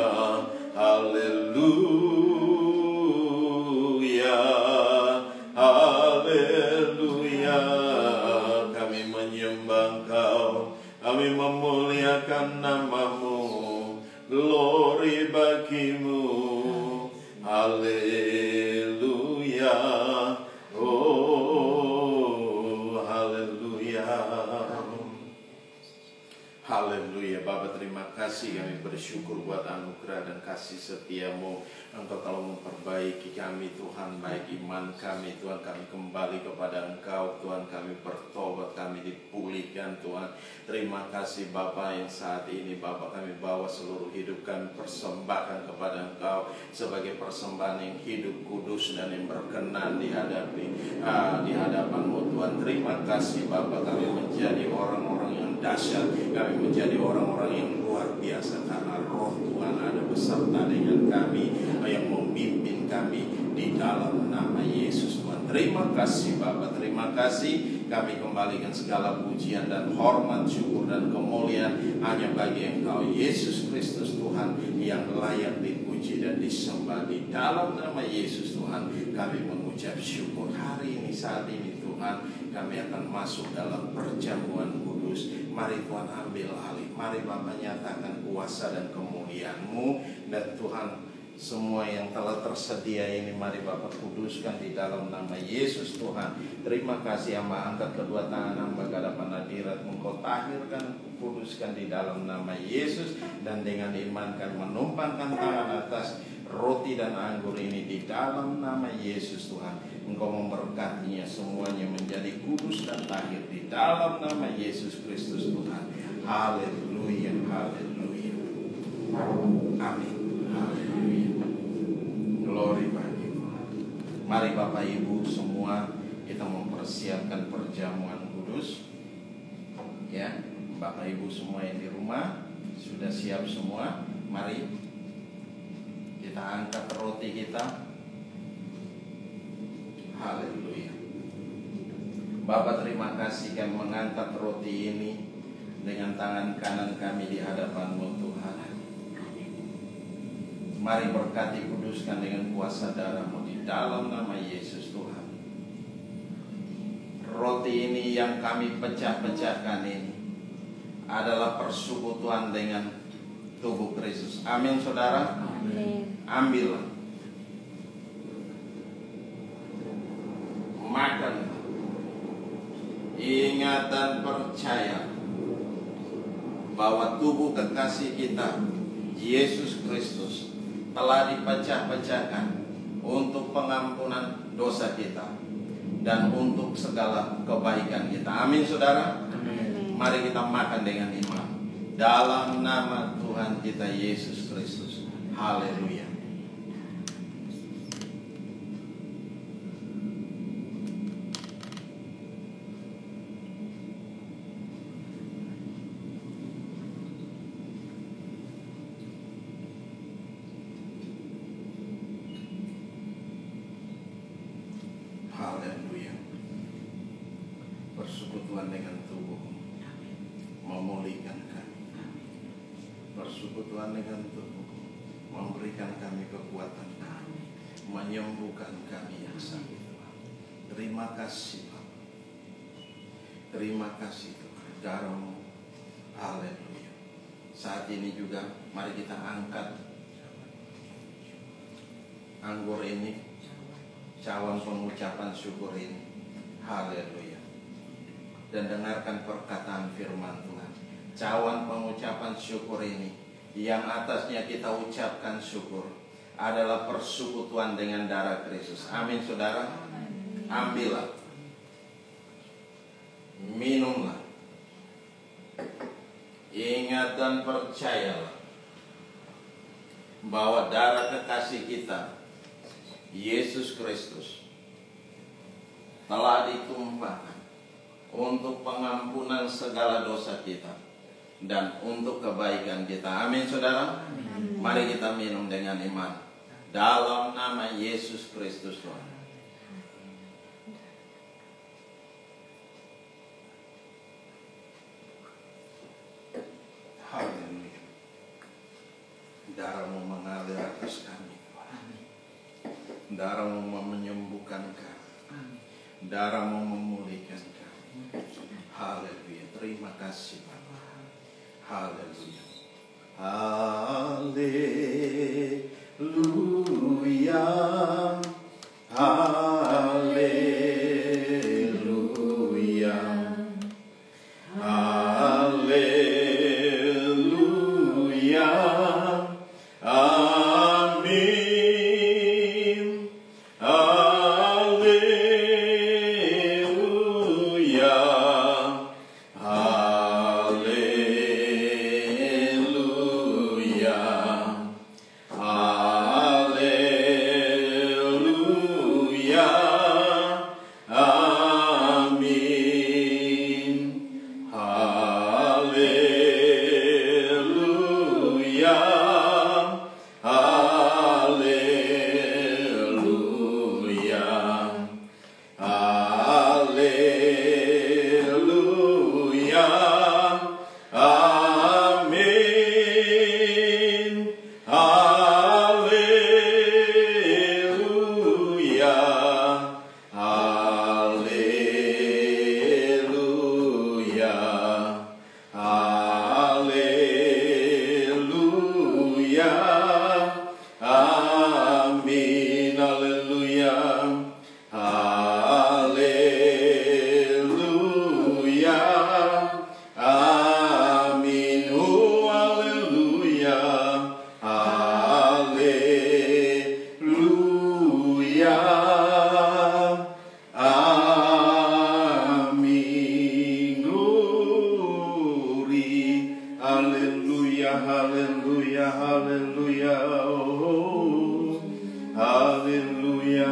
haleluya, haleluya. Kami menyembah Engkau, kami memuliakan nama-Mu. Glory bagi-Mu. Haleluya. Oh, haleluya. Haleluya. Bapa, terima kasih kasih, kami bersyukur buat anugerah dan kasih setia-Mu. Engkau telah memperbaiki kami Tuhan, baik iman kami Tuhan, kami kembali kepada Engkau Tuhan, kami bertobat, kami dipulihkan Tuhan. Terima kasih Bapa yang saat ini Bapa kami bawa seluruh hidup kami persembahkan kepada Engkau sebagai persembahan yang hidup, kudus dan yang berkenan di hadapan-Mu Tuhan. Terima kasih Bapa, kami menjadi orang-orang yang dahsyat, kami menjadi orang-orang yang luar biasa karena Roh Tuhan ada beserta dengan kami, yang memimpin kami di dalam nama Yesus Tuhan. Terima kasih Bapa, terima kasih. Kami kembalikan segala pujian dan hormat, syukur dan kemuliaan hanya bagi Engkau Yesus Kristus Tuhan, yang layak dipuji dan disembah. Di dalam nama Yesus Tuhan kami mengucap syukur. Hari ini, saat ini Tuhan, kami akan masuk dalam perjamuan kudus. Mari Tuhan ambil alih, mari Bapa nyatakan kuasa dan kemuliaan-Mu. Dan Tuhan, semua yang telah tersedia ini mari Bapak kuduskan di dalam nama Yesus Tuhan. Terima kasih hamba angkat kedua tangan hamba ke hadapan hadirat, Engkau tahirkan, kuduskan di dalam nama Yesus. Dan dengan iman kami menumpangkan tangan atas roti dan anggur ini di dalam nama Yesus Tuhan. Engkau memberkatinya semuanya menjadi kudus dan tahir di dalam nama Yesus Kristus Tuhan. Haleluya, haleluya. Amin. Haleluya. Glory bagi Tuhan. Mari Bapak Ibu semua kita mempersiapkan perjamuan kudus. Ya, Bapak Ibu semua yang di rumah sudah siap semua. Mari kita angkat roti kita. Haleluya. Bapak terima kasih kami mengangkat roti ini dengan tangan kanan kami di hadapan-Mu Tuhan. Mari berkati, kuduskan dengan kuasa darah-Mu di dalam nama Yesus Tuhan. Roti ini yang kami pecah-pecahkan ini adalah persekutuan dengan tubuh Kristus. Amin saudara. Amin. Ambillah, makan, ingat dan percaya bahwa tubuh kekasih kita Yesus Kristus telah dipecah-pecahkan untuk pengampunan dosa kita dan untuk segala kebaikan kita. Amin saudara. Amin. Mari kita makan dengan iman dalam nama Tuhan kita Yesus Kristus. Haleluya. Haleluya. Persekutuan dengan tubuh memulihkan kami. Persekutuan dengan tubuh memberikan kami kekuatan, menyembuhkan kami yang sakit. Terima kasih Bapa. Terima kasih Tuhan. Darah-Mu. Haleluya. Saat ini juga mari kita angkat anggur ini, cawan pengucapan syukur ini. Haleluya. Dan dengarkan perkataan firman Tuhan. Cawan pengucapan syukur ini, yang atasnya kita ucapkan syukur, adalah persekutuan dengan darah Kristus. Amin saudara. Ambillah, minumlah, ingat dan percayalah bahwa darah kekasih kita Yesus Kristus telah ditumpahkan untuk pengampunan segala dosa kita dan untuk kebaikan kita. Amin saudara. Amin. Mari kita minum dengan iman dalam nama Yesus Kristus Tuhan. Haleluya. Darah-Mu mengalir atas kami. Darah-Mu menyembuhkan kami. Darah-Mu memulihkan kami. Haleluya. Terima kasih Bapa. Haleluya. Haleluya. Haleluya. Haleluya. Haleluya.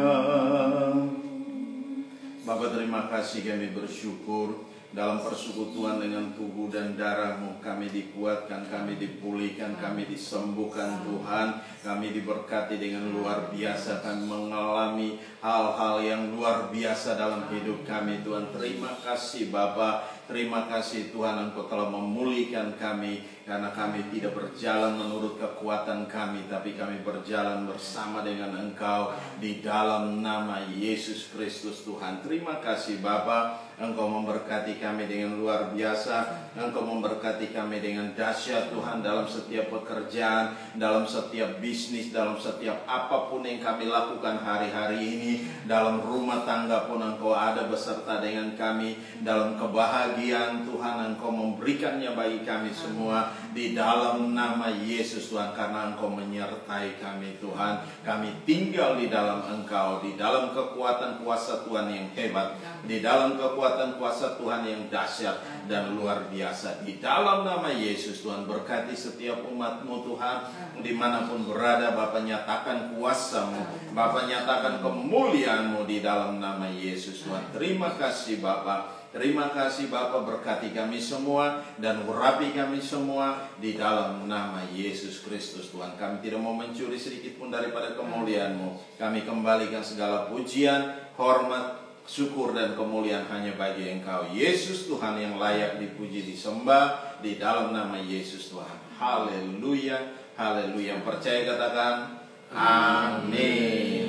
Bapa, terima kasih, kami bersyukur dalam persekutuan dengan tubuh dan darah-Mu. Kami dikuatkan, kami dipulihkan, kami disembuhkan Tuhan. Kami diberkati dengan luar biasa. Kami mengalami hal-hal yang luar biasa dalam hidup kami Tuhan. Terima kasih Bapa. Terima kasih Tuhan, Engkau telah memulihkan kami. Karena kami tidak berjalan menurut kekuatan kami, tapi kami berjalan bersama dengan Engkau di dalam nama Yesus Kristus Tuhan. Terima kasih Bapa. Engkau memberkati kami dengan luar biasa. Engkau memberkati kami dengan dahsyat Tuhan, dalam setiap pekerjaan, dalam setiap bisnis, dalam setiap apapun yang kami lakukan hari-hari ini. Dalam rumah tangga pun Engkau ada beserta dengan kami. Dalam kebahagiaan Tuhan, Engkau memberikannya bagi kami semua di dalam nama Yesus Tuhan. Karena Engkau menyertai kami Tuhan. Kami tinggal di dalam Engkau, di dalam kekuatan kuasa Tuhan yang hebat, di dalam kekuatan kuasa Tuhan yang dahsyat dan luar biasa. Di dalam nama Yesus Tuhan, berkati setiap umat-Mu Tuhan, dimanapun berada. Bapa, nyatakan kuasa-Mu, Bapa, nyatakan kemuliaan-Mu di dalam nama Yesus Tuhan. Terima kasih Bapa. Terima kasih Bapa, berkati kami semua dan urapi kami semua di dalam nama Yesus Kristus Tuhan. Kami tidak mau mencuri sedikit pun daripada kemuliaan-Mu. Kami kembalikan segala pujian, hormat, syukur dan kemuliaan hanya bagi Engkau Yesus Tuhan, yang layak dipuji, disembah di dalam nama Yesus Tuhan. Haleluya, haleluya. Yang percaya katakan amin.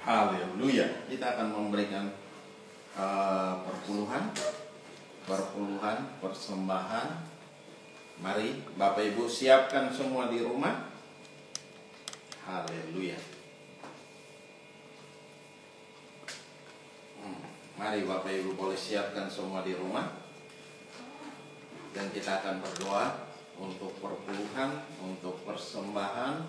Haleluya. Kita akan memberikan perpuluhan, persembahan. Mari Bapak Ibu siapkan semua di rumah. Haleluya. Mari Bapak Ibu boleh siapkan semua di rumah. Dan kita akan berdoa untuk perpuluhan, untuk persembahan,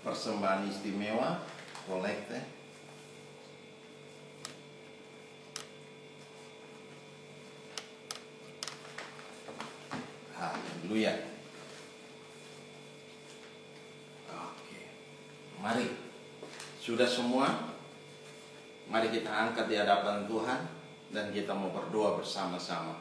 persembahan istimewa, kolekte. Haleluya. Oke. Mari. Sudah semua? Mari kita angkat di hadapan Tuhan dan kita mau berdoa bersama-sama.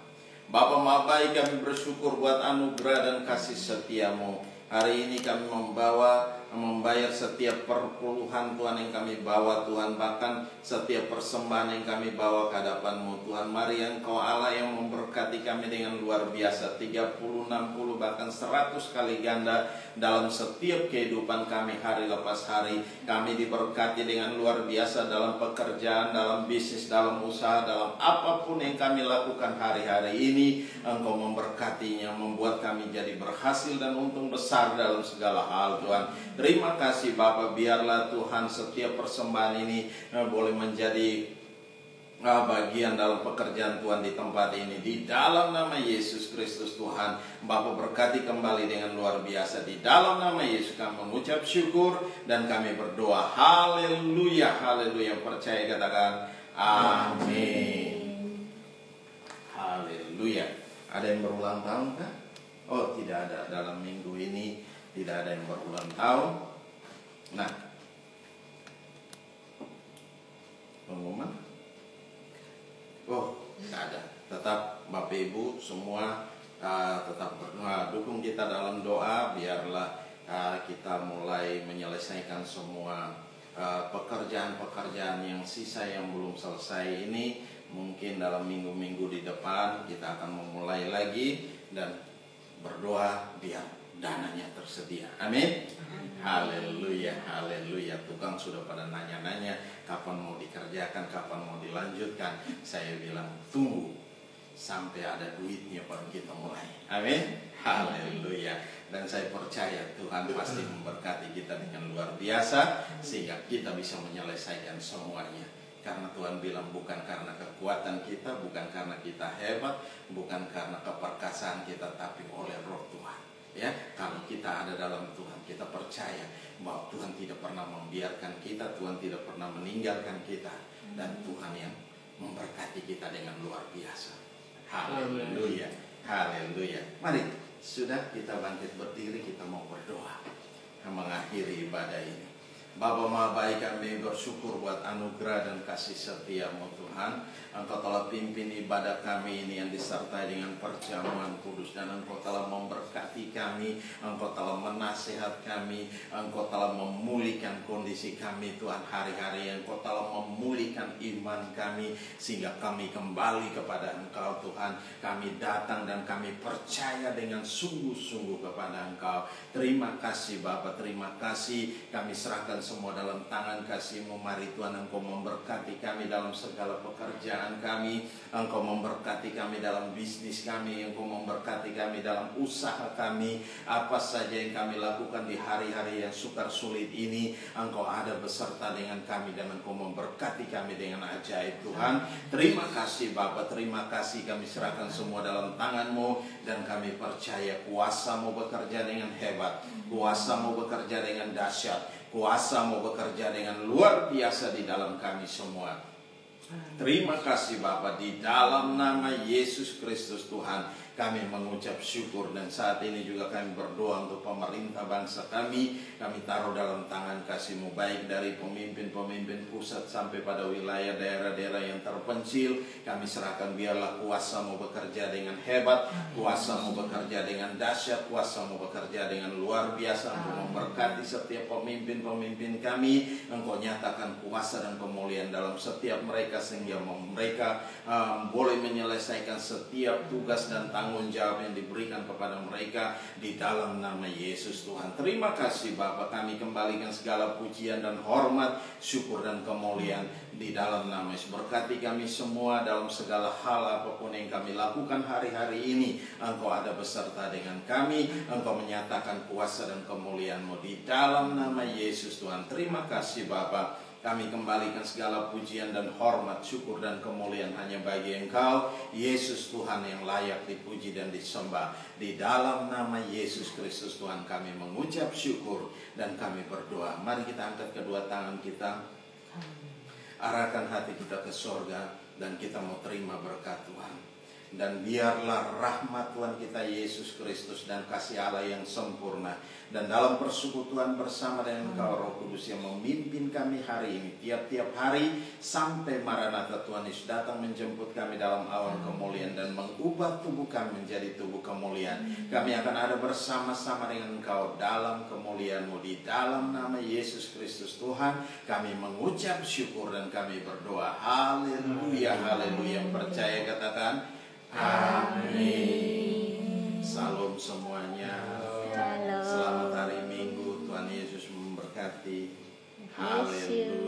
Bapa Maha Baik, kami bersyukur buat anugerah dan kasih setia-Mu. Hari ini kami membayar setiap perpuluhan Tuhan yang kami bawa Tuhan. Bahkan setiap persembahan yang kami bawa ke hadapan-Mu Tuhan. Mari Engkau Allah yang memberkati kami dengan luar biasa, 30, 60, bahkan 100 kali ganda dalam setiap kehidupan kami hari lepas hari. Kami diberkati dengan luar biasa dalam pekerjaan, dalam bisnis, dalam usaha, dalam apapun yang kami lakukan hari-hari ini. Engkau memberkatinya, membuat kami jadi berhasil dan untung besar dalam segala hal Tuhan. Terima kasih Bapa, biarlah Tuhan setiap persembahan ini boleh menjadi bagian dalam pekerjaan Tuhan di tempat ini. Di dalam nama Yesus Kristus Tuhan, Bapa berkati kembali dengan luar biasa. Di dalam nama Yesus kami mengucap syukur dan kami berdoa. Haleluya, haleluya. Percaya katakan amin. Haleluya. Ada yang berulang tahun kah? Oh, tidak ada. Dalam minggu ini tidak ada yang berulang tahun. Nah, pengumuman? Oh, tidak ada. Tetap Bapak Ibu semua tetap dukung kita dalam doa. Biarlah kita mulai menyelesaikan semua pekerjaan-pekerjaan yang sisa yang belum selesai ini. Mungkin dalam minggu-minggu di depan kita akan memulai lagi dan berdoa biar dananya tersedia. Amin. Haleluya, haleluya. Tukang sudah pada nanya-nanya kapan mau dikerjakan, kapan mau dilanjutkan. Saya bilang tunggu sampai ada duitnya baru kita mulai. Amin. Haleluya. Dan saya percaya Tuhan pasti memberkati kita dengan luar biasa sehingga kita bisa menyelesaikan semuanya. Karena Tuhan bilang bukan karena kekuatan kita, bukan karena kita hebat, bukan karena keperkasaan kita, tapi oleh Roh Tuhan. Ya, kalau kita ada dalam Tuhan, kita percaya bahwa Tuhan tidak pernah membiarkan kita, Tuhan tidak pernah meninggalkan kita, dan Tuhan yang memberkati kita dengan luar biasa. Haleluya, haleluya. Mari, sudah kita bangkit berdiri, kita mau berdoa. mengakhiri ibadah ini. Bapa Maha Baik, kami bersyukur buat anugerah dan kasih setia-Mu Tuhan. Engkau telah pimpin ibadah kami ini yang disertai dengan perjamuan kudus, dan Engkau telah memberkati kami, Engkau telah menasihat kami, Engkau telah memulihkan kondisi kami Tuhan hari-hari, Engkau telah memulihkan iman kami sehingga kami kembali kepada Engkau Tuhan. Kami datang dan kami percaya dengan sungguh-sungguh kepada Engkau. Terima kasih Bapa, terima kasih. Kami serahkan semua dalam tangan kasih-Mu. Mari Tuhan, Engkau memberkati kami dalam segala pekerjaan kami, Engkau memberkati kami dalam bisnis kami, Engkau memberkati kami dalam usaha kami. Apa saja yang kami lakukan di hari-hari yang sukar sulit ini, Engkau ada beserta dengan kami, dan Engkau memberkati kami dengan ajaib Tuhan. Terima kasih Bapa, terima kasih. Kami serahkan semua dalam tangan-Mu, dan kami percaya kuasa-Mu bekerja dengan hebat, kuasa-Mu bekerja dengan dahsyat, kuasa-Mu bekerja dengan luar biasa di dalam kami semua. Terima kasih Bapa, di dalam nama Yesus Kristus Tuhan kami mengucap syukur. Dan saat ini juga kami berdoa untuk pemerintah bangsa kami. Kami taruh dalam tangan kasih-Mu, baik dari pemimpin-pemimpin pusat sampai pada wilayah daerah-daerah yang terpencil. Kami serahkan, biarlah kuasa-Mu bekerja dengan hebat, kuasa-Mu bekerja dengan dahsyat, kuasa-Mu bekerja dengan luar biasa untuk memberkati setiap pemimpin-pemimpin kami. Engkau nyatakan kuasa dan kemuliaan dalam setiap mereka, sehingga mereka boleh menyelesaikan setiap tugas dan tanggung jawab yang diberikan kepada mereka di dalam nama Yesus Tuhan. Terima kasih Bapa, kami kembalikan segala pujian dan hormat, syukur dan kemuliaan di dalam nama Yesus. Berkati kami semua dalam segala hal apapun yang kami lakukan hari-hari ini. Engkau ada beserta dengan kami, Engkau menyatakan kuasa dan kemuliaan-Mu di dalam nama Yesus Tuhan. Terima kasih Bapa. Kami kembalikan segala pujian dan hormat, syukur dan kemuliaan hanya bagi Engkau, Yesus Tuhan, yang layak dipuji dan disembah. Di dalam nama Yesus Kristus Tuhan kami mengucap syukur dan kami berdoa. Mari kita angkat kedua tangan kita, arahkan hati kita ke sorga, dan kita mau terima berkat Tuhan. Dan biarlah rahmat Tuhan kita Yesus Kristus dan kasih Allah yang sempurna, dan dalam persekutuan bersama dengan Engkau Roh Kudus yang memimpin kami hari ini, tiap-tiap hari sampai Maranatha Tuhan Yesus datang menjemput kami dalam awan kemuliaan dan mengubah tubuh kami menjadi tubuh kemuliaan. Kami akan ada bersama-sama dengan Engkau dalam kemuliaan-Mu. Di dalam nama Yesus Kristus Tuhan kami mengucap syukur dan kami berdoa. Haleluya, haleluya. Percaya katakan amin. Salam semuanya. Shalom. Selamat hari Minggu. Tuhan Yesus memberkati. Haleluya.